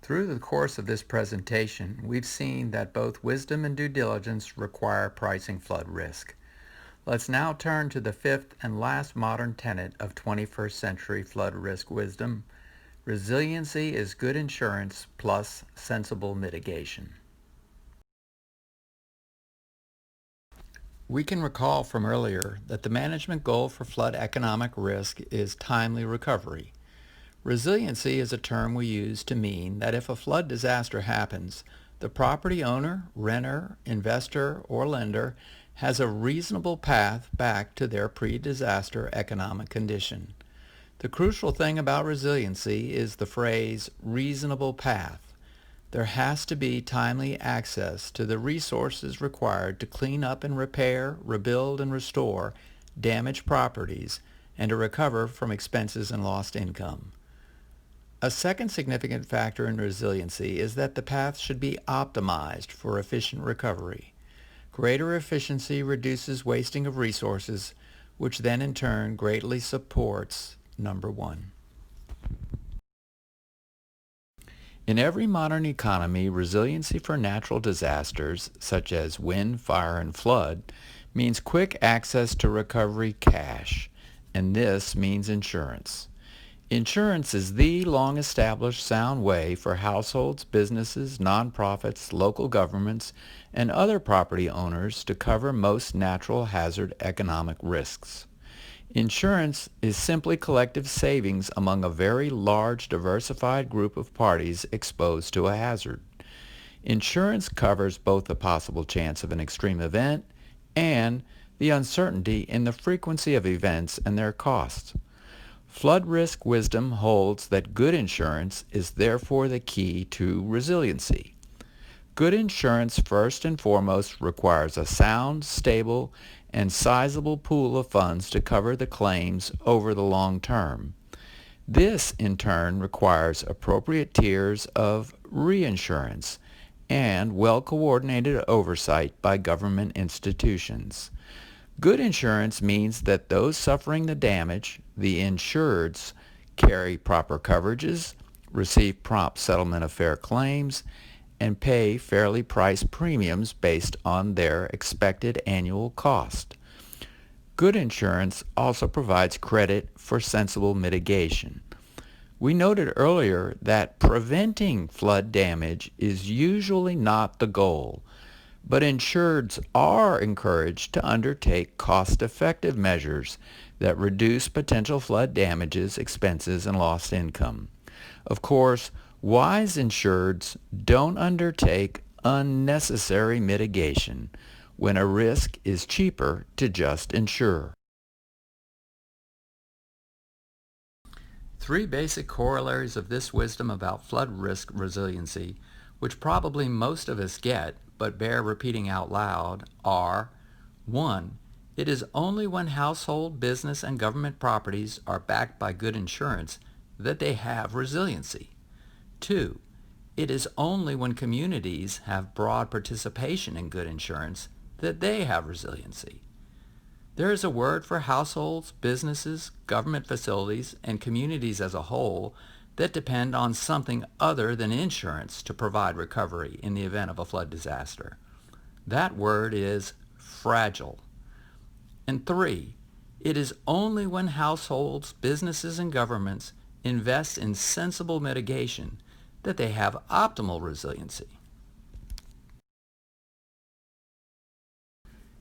Through the course of this presentation, we've seen that both wisdom and due diligence require pricing flood risk. Let's now turn to the fifth and last modern tenet of 21st century flood risk wisdom. Resiliency is good insurance plus sensible mitigation. We can recall from earlier that the management goal for flood economic risk is timely recovery. Resiliency is a term we use to mean that if a flood disaster happens, the property owner, renter, investor, or lender has a reasonable path back to their pre-disaster economic condition. The crucial thing about resiliency is the phrase reasonable path. There has to be timely access to the resources required to clean up and repair, rebuild, and restore damaged properties and to recover from expenses and lost income. A second significant factor in resiliency is that the path should be optimized for efficient recovery. Greater efficiency reduces wasting of resources, which then in turn greatly supports number one. In every modern economy, resiliency for natural disasters, such as wind, fire, and flood, means quick access to recovery cash, and this means insurance. Insurance is the long-established sound way for households, businesses, nonprofits, local governments, and other property owners to cover most natural hazard economic risks. Insurance is simply collective savings among a very large diversified group of parties exposed to a hazard. Insurance covers both the possible chance of an extreme event and the uncertainty in the frequency of events and their costs. Flood risk wisdom holds that good insurance is therefore the key to resiliency. Good insurance first and foremost requires a sound, stable, and sizable pool of funds to cover the claims over the long term. This, in turn, requires appropriate tiers of reinsurance and well-coordinated oversight by government institutions. Good insurance means that those suffering the damage, the insureds, carry proper coverages, receive prompt settlement of fair claims, and pay fairly priced premiums based on their expected annual cost. Good insurance also provides credit for sensible mitigation. We noted earlier that preventing flood damage is usually not the goal, but insureds are encouraged to undertake cost-effective measures that reduce potential flood damages, expenses, and lost income. Of course, wise insureds don't undertake unnecessary mitigation when a risk is cheaper to just insure. Three basic corollaries of this wisdom about flood risk resiliency, which probably most of us get but bear repeating out loud, are 1. It is only when household, business, and government properties are backed by good insurance that they have resiliency. 2. It is only when communities have broad participation in good insurance that they have resiliency. There is a word for households, businesses, government facilities, and communities as a whole that depend on something other than insurance to provide recovery in the event of a flood disaster. That word is fragile. And 3, it is only when households, businesses, and governments invest in sensible mitigation that they have optimal resiliency.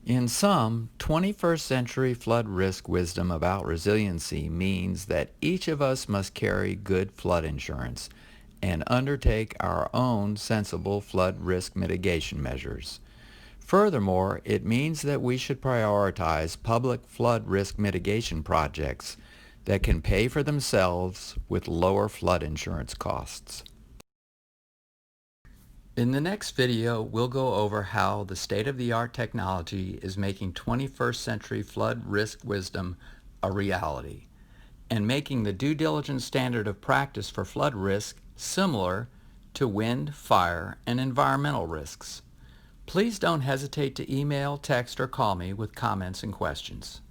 In sum, 21st century flood risk wisdom about resiliency means that each of us must carry good flood insurance and undertake our own sensible flood risk mitigation measures. Furthermore, it means that we should prioritize public flood risk mitigation projects that can pay for themselves with lower flood insurance costs. In the next video, we'll go over how the state-of-the-art technology is making 21st century flood risk wisdom a reality and making the due diligence standard of practice for flood risk similar to wind, fire, and environmental risks. Please don't hesitate to email, text, or call me with comments and questions.